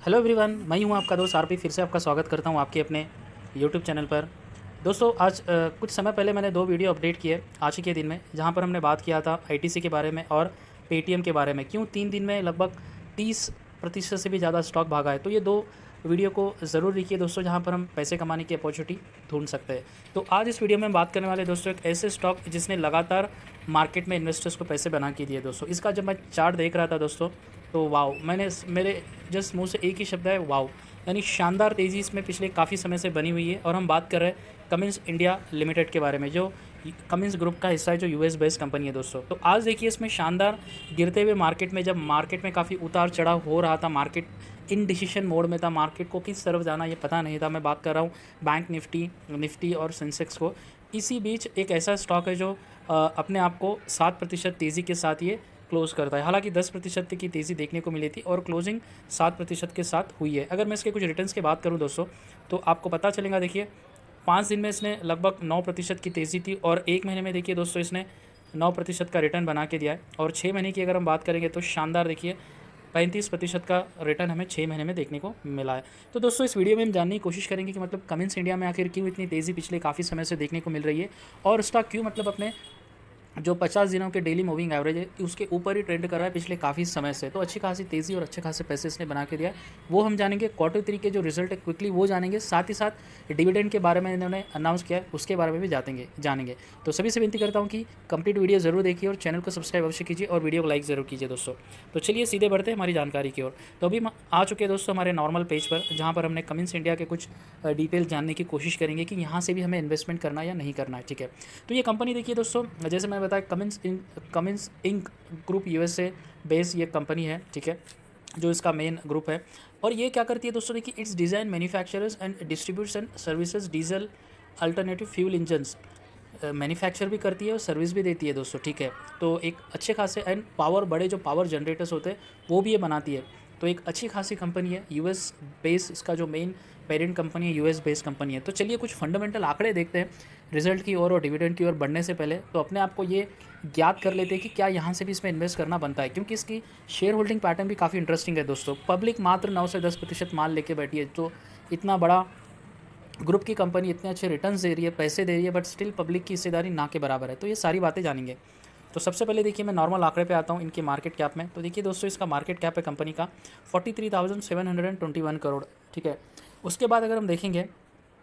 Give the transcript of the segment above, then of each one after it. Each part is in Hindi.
हेलो एवरीवन, मैं हूं आपका दोस्त आरपी। फिर से आपका स्वागत करता हूं आपके अपने यूट्यूब चैनल पर। दोस्तों आज कुछ समय पहले मैंने 2 वीडियो अपडेट किए आज ही के दिन में, जहां पर हमने बात किया था आईटीसी के बारे में और पेटीएम के बारे में। क्यों 3 दिन में लगभग 30% से भी ज़्यादा स्टॉक भागा है। तो ये 2 वीडियो को ज़रूर देखिए दोस्तों, जहाँ पर हम पैसे कमाने की अपॉर्चुनिटी ढूंढ सकते हैं। तो आज इस वीडियो में हम बात करने वाले दोस्तों एक ऐसे स्टॉक जिसने लगातार मार्केट में इन्वेस्टर्स को पैसे बना के दिए दोस्तों। इसका जब मैं चार्ट देख रहा था दोस्तों, तो वाओ, मैंने मेरे जस्ट मुंह से एक ही शब्द है वाओ। यानी शानदार तेज़ी इसमें पिछले काफ़ी समय से बनी हुई है। और हम बात कर रहे हैं कमिंस इंडिया लिमिटेड के बारे में, जो कमिंस ग्रुप का हिस्सा है, जो यूएस बेस्ड कंपनी है दोस्तों। तो आज देखिए इसमें शानदार गिरते हुए मार्केट में, जब मार्केट में काफ़ी उतार चढ़ाव हो रहा था, मार्केट इन डिसीजन मोड में था, मार्केट को किस तरफ जाना ये पता नहीं था। मैं बात कर रहा हूँ बैंक निफ्टी और सेंसेक्स को। इसी बीच एक ऐसा स्टॉक है जो अपने आप को 7% तेज़ी के साथ ये क्लोज़ करता है। हालांकि 10% की तेज़ी देखने को मिली थी और क्लोजिंग 7% के साथ हुई है। अगर मैं इसके कुछ रिटर्न्स की बात करूं दोस्तों, तो आपको पता चलेगा। देखिए 5 दिन में इसने लगभग 9% की तेज़ी थी और 1 महीने में देखिए दोस्तों इसने 9% का रिटर्न बना के दिया है। और 6 महीने की अगर हम बात करेंगे तो शानदार देखिए 35% का रिटर्न हमें 6 महीने में देखने को मिला है। तो दोस्तों इस वीडियो में हम जानने की कोशिश करेंगे कि मतलब कमिंस इंडिया में आखिर क्यों इतनी तेज़ी पिछले काफ़ी समय से देखने को मिल रही है, और स्टॉक क्यों मतलब अपने जो 50 दिनों के डेली मूविंग एवरेज है उसके ऊपर ही ट्रेंड कर रहा है पिछले काफ़ी समय से। तो अच्छी खासी तेज़ी और अच्छे खासे पैसे इसने बना के दिया है, वो हम जानेंगे। Q3 के जो रिजल्ट है क्विकली वो जानेंगे, साथ ही साथ डिविडेंड के बारे में इन्होंने अनाउंस किया है उसके बारे में भी जानेंगे। तो सभी से विनती करता हूँ कि कंप्लीट वीडियो ज़रूर देखिए और चैनल को सब्सक्राइब अवश्य कीजिए और वीडियो को लाइक ज़रूर कीजिए दोस्तों। तो चलिए सीधे बढ़ते हैं हमारी जानकारी की ओर। तो अभी हम आ चुके हैं दोस्तों हमारे नॉर्मल पेज पर, जहाँ पर हमने कमिंस इंडिया के कुछ डिटेल जानने की कोशिश करेंगे कि यहाँ से भी हमें इन्वेस्टमेंट करना है या नहीं करना है। ठीक है, तो ये कंपनी देखिए दोस्तों, जैसे मैंने बताया Cummins Inc group USA base ये कंपनी है। ठीक है, जो इसका मेन ग्रुप है। और ये क्या करती है दोस्तों, देखिए it's design manufacturers and distributes and services diesel alternative fuel engines. Manufacture भी करती है और सर्विस भी देती है दोस्तों। ठीक है, तो एक अच्छे खासे एंड पावर, बड़े जो पावर जनरेटर्स होते हैं वो भी ये बनाती है। तो एक अच्छी खासी कंपनी है, यूएस बेस इसका जो मेन पेरेंट कंपनी है, यूएस बेस्ड कंपनी है। तो चलिए कुछ फंडामेंटल आंकड़े देखते हैं रिजल्ट की ओर और डिविडेंड की ओर बढ़ने से पहले। तो अपने आप को ये ज्ञात कर लेते हैं कि क्या यहाँ से भी इसमें इन्वेस्ट करना बनता है, क्योंकि इसकी शेयर होल्डिंग पैटर्न भी काफ़ी इंटरेस्टिंग है दोस्तों। पब्लिक मात्र 9 से 10% माल लेके बैठी है। तो इतना बड़ा ग्रुप की कंपनी इतने अच्छे रिटर्न्स दे रही है, पैसे दे रही है, बट स्टिल पब्लिक की हिस्सेदारी ना के बराबर है। तो ये सारी बातें जानेंगे। तो सबसे पहले देखिए मैं नॉर्मल आंकड़े पे आता हूँ इनके मार्केट कैप में। तो देखिए दोस्तों इसका मार्केट कैप है कंपनी का 43,721 करोड़। ठीक है, उसके बाद अगर हम देखेंगे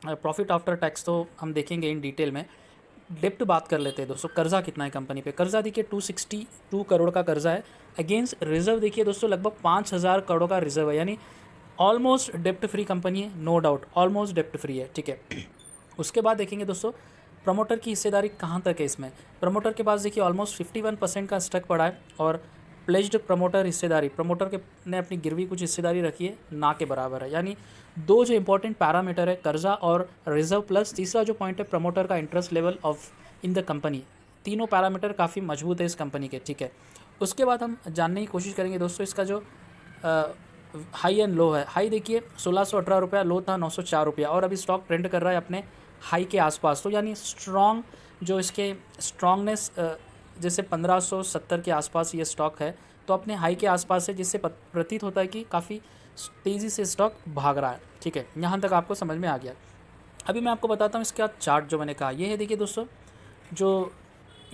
प्रॉफिट आफ्टर टैक्स, तो हम देखेंगे इन डिटेल में। डेप्ट बात कर लेते हैं दोस्तों, कर्जा कितना है कंपनी पे। कर्जा देखिए 262 करोड़ का कर्जा है। अगेंस्ट रिजर्व देखिए दोस्तों लगभग 5,000 करोड़ का रिजर्व है, यानी ऑलमोस्ट डेप्ट फ्री कंपनी है, नो डाउट ऑलमोस्ट डेप्ट फ्री है। ठीक है, उसके बाद देखेंगे दोस्तों प्रमोटर की हिस्सेदारी कहाँ तक है इसमें। प्रमोटर के पास देखिए ऑलमोस्ट 51% का स्टॉक पड़ा है और प्लेज्ड प्रमोटर हिस्सेदारी, प्रमोटर के ने अपनी गिरवी कुछ हिस्सेदारी रखी है, ना के बराबर है। यानी दो जो इंपॉर्टेंट पैरामीटर है कर्जा और रिजर्व, प्लस तीसरा जो पॉइंट है प्रमोटर का interest level of in the company, तीनों पैरामीटर काफ़ी मजबूत है इस कंपनी के। ठीक है, उसके बाद हम जानने की कोशिश करेंगे दोस्तों इसका जो हाई एंड लो है। हाई देखिए 1618 रुपया, लो था 904 रुपया, और अभी स्टॉक ट्रेंड कर रहा है अपने हाई के आसपास। तो यानी स्ट्रॉन्ग जो इसके स्ट्रॉन्गनेस जैसे 1570 के आसपास ये स्टॉक है, तो अपने हाई के आसपास है, जिससे प्रतीत होता है कि काफ़ी तेज़ी से स्टॉक भाग रहा है। ठीक है, यहाँ तक आपको समझ में आ गया। अभी मैं आपको बताता हूँ इसका चार्ट जो मैंने कहा। ये है देखिए दोस्तों, जो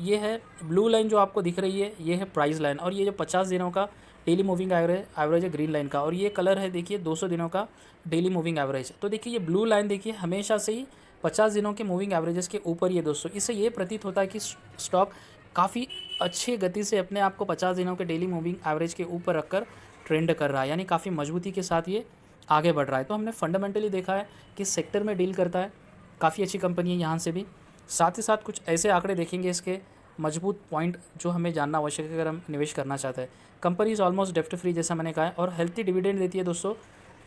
ये है ब्लू लाइन जो आपको दिख रही है, ये है प्राइस लाइन, और ये जो 50 दिनों का डेली मूविंग एवरेज है ग्रीन लाइन का, और ये कलर है देखिए 200 दिनों का डेली मूविंग एवरेज। तो देखिए ये ब्लू लाइन देखिए हमेशा से ही 50 दिनों के मूविंग एवरेजेस के ऊपर ही है दोस्तों। इससे ये प्रतीत होता है कि स्टॉक काफ़ी अच्छी गति से अपने आप को 50 दिनों के डेली मूविंग एवरेज के ऊपर रखकर ट्रेंड कर रहा है, यानी काफ़ी मजबूती के साथ ये आगे बढ़ रहा है। तो हमने फंडामेंटली देखा है किस सेक्टर में डील करता है, काफ़ी अच्छी कंपनी है यहाँ से भी। साथ ही साथ कुछ ऐसे आंकड़े देखेंगे इसके मजबूत पॉइंट जो हमें जानना आवश्यक है अगर हम निवेश करना चाहते हैं। कंपनी इज़ ऑलमोस्ट डेप्ट फ्री जैसा मैंने कहा है, और हेल्थी डिविडेंड देती है दोस्तों।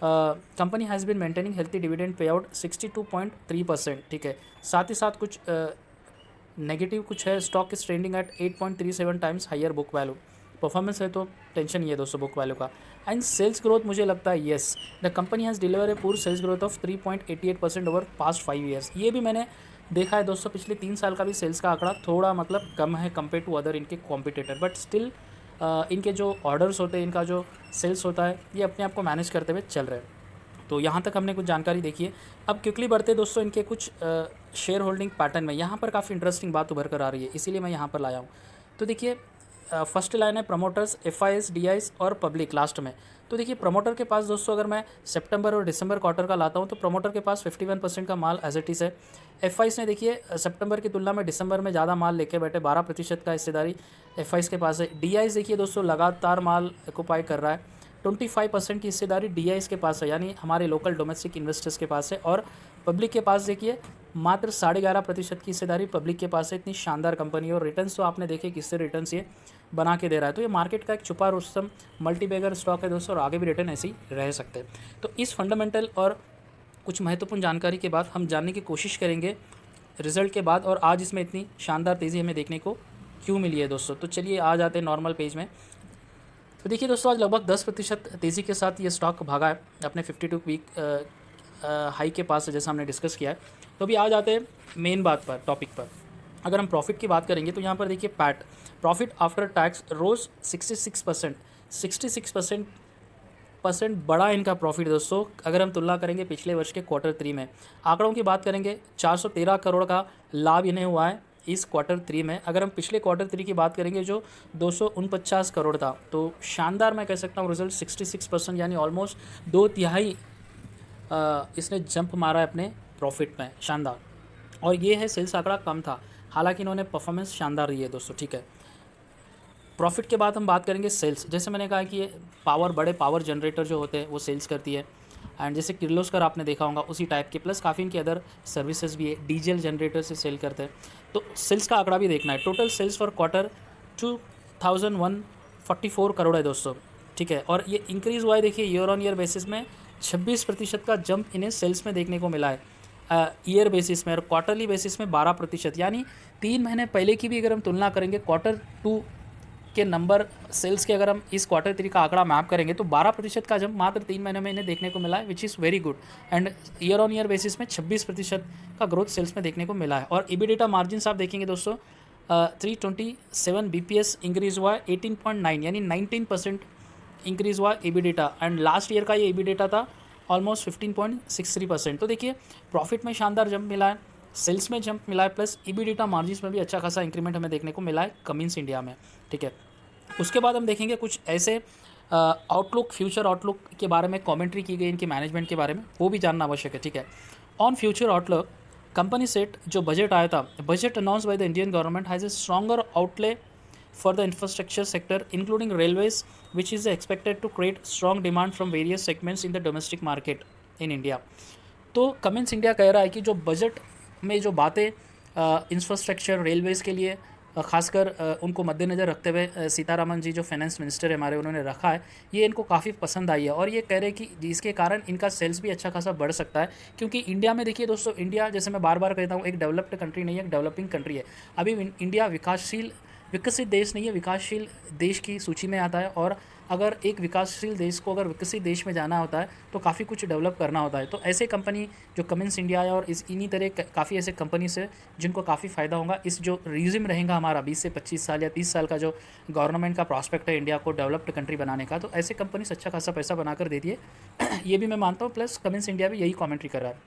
Company has been maintaining healthy dividend pay out 62.3%। ठीक है, साथ ही साथ कुछ नेगेटिव कुछ है, stock is trending at 8.37 times higher book value. Performance है तो टेंशन ही है दोस्तों बुक वैल्यू का। एंड सेल्स ग्रोथ मुझे लगता है yes, the company has deliver a poor sales growth of 3.88% over past 5 years. ये भी मैंने देखा है दोस्तों, पिछले 3 साल का भी सेल्स का आंकड़ा थोड़ा मतलब कम है कंपेयर टू अदर इनके कॉम्पिटिटर, बट स्टिल इनके जो ऑर्डर्स होते हैं, इनका जो सेल्स होता है, ये अपने आप को मैनेज करते हुए चल रहे हैं। तो यहाँ तक हमने कुछ जानकारी देखी है। अब क्विकली बढ़ते दोस्तों इनके कुछ शेयर होल्डिंग पैटर्न में। यहाँ पर काफ़ी इंटरेस्टिंग बात उभर कर आ रही है, इसीलिए मैं यहाँ पर लाया हूँ। तो देखिए फर्स्ट लाइन है प्रमोटर्स, एफआईएस, डीआईएस और पब्लिक लास्ट में। तो देखिए प्रमोटर के पास दोस्तों अगर मैं सितंबर और दिसंबर क्वार्टर का लाता हूँ तो प्रमोटर के पास 51% का माल एज इट इज़ है। एफआईएस ने देखिए सितंबर की तुलना में दिसंबर में ज़्यादा माल लेके बैठे, 12% का हिस्सेदारी एफआईएस के पास है। डीआईएस देखिए दोस्तों लगातार माल ऑक्युपाई कर रहा है, 25% की हिस्सेदारी डीआईएस के पास है, यानी हमारे लोकल डोमेस्टिक इन्वेस्टर्स के पास है। और पब्लिक के पास देखिए मात्र 11.5% की हिस्सेदारी पब्लिक के पास है। इतनी शानदार कंपनी है और रिटर्न्स तो आपने देखे किससे रिटर्न्स ये बना के दे रहा है। तो ये मार्केट का एक छुपा रुस्तम मल्टीबैगर स्टॉक है दोस्तों, और आगे भी रिटर्न ऐसे ही रह सकते हैं। तो इस फंडामेंटल और कुछ महत्वपूर्ण जानकारी के बाद हम जानने की कोशिश करेंगे रिजल्ट के बाद, और आज इसमें इतनी शानदार तेज़ी हमें देखने को क्यों मिली है दोस्तों। तो चलिए आ जाते हैं नॉर्मल पेज में। तो देखिए दोस्तों आज लगभग 10% तेज़ी के साथ ये स्टॉक भागा है अपने 52 वीक हाई के पास, जैसा हमने डिस्कस किया है। तो अभी आ जाते हैं मेन बात पर, टॉपिक पर। अगर हम प्रॉफिट की बात करेंगे तो यहाँ पर देखिए पैट, प्रॉफिट आफ्टर टैक्स रोज़ 66% बड़ा इनका प्रॉफिट दोस्तों, अगर हम तुलना करेंगे पिछले वर्ष के Q3 में। आंकड़ों की बात करेंगे 413 करोड़ का लाभ इन्हें हुआ है इस Q3 में। अगर हम पिछले Q3 की बात करेंगे जो 249 करोड़ था, तो शानदार मैं कह सकता हूँ रिजल्ट 66%, यानी ऑलमोस्ट 2/3 इसने जंप मारा है अपने प्रॉफिट में, शानदार। और ये है सेल्स आंकड़ा कम था, हालांकि इन्होंने परफॉर्मेंस शानदार रही है दोस्तों, ठीक है। प्रॉफिट के बाद हम बात करेंगे सेल्स। जैसे मैंने कहा कि ये बड़े पावर जनरेटर जो होते हैं वो सेल्स करती है, एंड जैसे किर्लोस्कर आपने देखा होगा उसी टाइप के, प्लस काफ़ी इनके अदर सर्विसेज भी है, डीजल जनरेटर से सेल करते हैं। तो सेल्स का आंकड़ा भी देखना है। Total sales for quarter 2144 crore है दोस्तों, ठीक है। और ये इंक्रीज़ हुआ है देखिए ईयर ऑन ईयर बेसिस में 26% का जंप इन्हें सेल्स में देखने को मिला है ईयर बेसिस में, और क्वार्टरली बेसिस में 12%, यानी 3 महीने पहले की भी अगर हम तुलना करेंगे Q2 के नंबर सेल्स के, अगर हम इस Q3 का आंकड़ा मैप करेंगे तो 12% का जंप मात्र 3 महीने में इन्हें देखने को मिला है, which is very good. And year on year basis में 26% का ग्रोथ सेल्स में देखने को मिला है। और EBITDA मार्जिन आप देखेंगे दोस्तों 327 BPS इंक्रीज़ हुआ है, 18.9 यानी 19% इंक्रीज़ हुआ EBITDA। एंड लास्ट ईयर का ये EBITDA था ऑलमोस्ट 15.63%। तो देखिए प्रॉफिट में शानदार जंप मिला है, सेल्स में जंप मिला है, प्लस EBITDA मार्जिन में भी अच्छा खासा इंक्रीमेंट हमें देखने को मिला है कमिंस इंडिया में, ठीक है। उसके बाद हम देखेंगे कुछ ऐसे आउटलुक, फ्यूचर आउटलुक के बारे में कमेंट्री की गई इनके मैनेजमेंट के बारे में, वो भी जानना आवश्यक है, ठीक है। On future outlook company set जो बजट आया था, budget announce by the Indian government has a stronger outlay for the infrastructure sector including railways, which is expected to create strong demand from various segments in the domestic market in India। तो कमिंस इंडिया कह रहा है कि जो बजट में जो बातें इंफ्रास्ट्रक्चर रेलवेज़ के लिए खासकर उनको मद्देनज़र रखते हुए सीतारामन जी जो फाइनेंस मिनिस्टर है हमारे, उन्होंने रखा है, ये इनको काफ़ी पसंद आई है। और ये कह रहे हैं कि जिसके कारण इनका सेल्स भी अच्छा खासा बढ़ सकता है, क्योंकि इंडिया में देखिए दोस्तों, इंडिया जैसे मैं बार बार कहता हूँ एक डेवलप्ड कंट्री नहीं है, एक डेवलपिंग कंट्री है। अभी इंडिया विकसित देश नहीं है, विकासशील देश की सूची में आता है। और अगर एक विकासशील देश को अगर विकसित देश में जाना होता है तो काफ़ी कुछ डेवलप करना होता है। तो ऐसे कंपनी जो कमिंस इंडिया है और इन्हीं तरह काफ़ी ऐसे कंपनीज है जिनको काफ़ी फ़ायदा होगा। इस जो रीजिम रहेगा हमारा 20 से 25 साल या 30 साल का जो गवर्नमेंट का प्रॉस्पेक्ट है इंडिया को डेवलप्ड कंट्री बनाने का, तो ऐसे कंपनीज अच्छा खासा पैसा बनाकर देती है ये भी मैं मानता हूँ। प्लस कमिंस इंडिया भी यही कॉमेंट्री कर रहा है,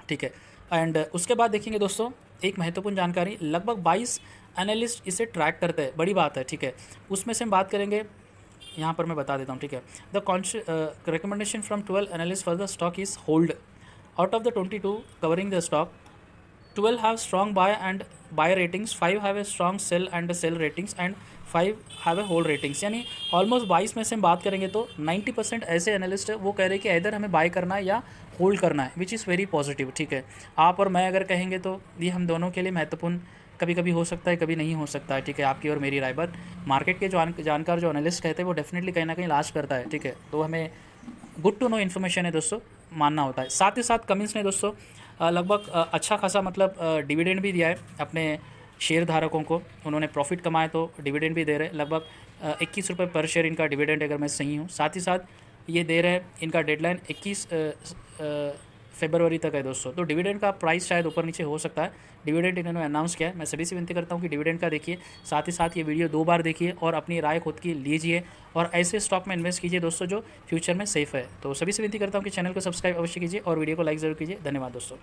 ठीक है। एंड उसके बाद देखेंगे दोस्तों एक महत्वपूर्ण जानकारी, लगभग 22 एनालिस्ट इसे ट्रैक करते हैं, बड़ी बात है, ठीक है। उसमें से हम बात करेंगे, यहाँ पर मैं बता देता हूँ, ठीक है। The recommendation from 12 analyst for the stock is hold. Out of the 22 covering the stock, 12 have strong buy ratings, 5 have a strong sell and sell ratings and 5 have a hold ratings। यानी ऑलमोस्ट 22 में से हम बात करेंगे तो 90% ऐसे एनालिस्ट है वो कह रहे हैं कि इधर हमें बाय करना है या होल्ड करना है, विच इज़ वेरी पॉजिटिव, ठीक है। आप और मैं अगर कहेंगे तो ये हम दोनों के लिए महत्वपूर्ण कभी कभी हो सकता है, कभी नहीं हो सकता है, ठीक है, आपकी और मेरी राय। पर मार्केट के जो जानकार जो एनालिस्ट कहते हैं वो डेफिनेटली कहीं ना कहीं लास्ट करता है, ठीक है। तो हमें गुड टू नो इन्फॉर्मेशन है दोस्तों, मानना होता है। साथ ही साथ कमिंस ने दोस्तों लगभग अच्छा खासा मतलब डिविडेंड भी दिया है अपने शेयर धारकों को। उन्होंने प्रॉफिट कमाए तो डिविडेंड भी दे रहे हैं, लगभग 21 रुपये पर शेयर इनका डिविडेंड, अगर मैं सही हूँ। साथ ही साथ ये दे रहे हैं, इनका डेडलाइन फरवरी तक है दोस्तों। तो डिविडेंड का प्राइस शायद ऊपर नीचे हो सकता है, डिविडेंड इन्होंने अनाउंस किया है। मैं सभी से विनती करता हूँ कि डिविडेंड का देखिए, साथ ही साथ ये वीडियो 2 बार देखिए और अपनी राय खुद की लीजिए और ऐसे स्टॉक में इन्वेस्ट कीजिए दोस्तों जो फ्यूचर में सेफ़ है। तो सभी से विनती करता हूँ कि चैनल को सब्सक्राइब अवश्य कीजिए और वीडियो को लाइक ज़रूर कीजिए। धन्यवाद दोस्तों।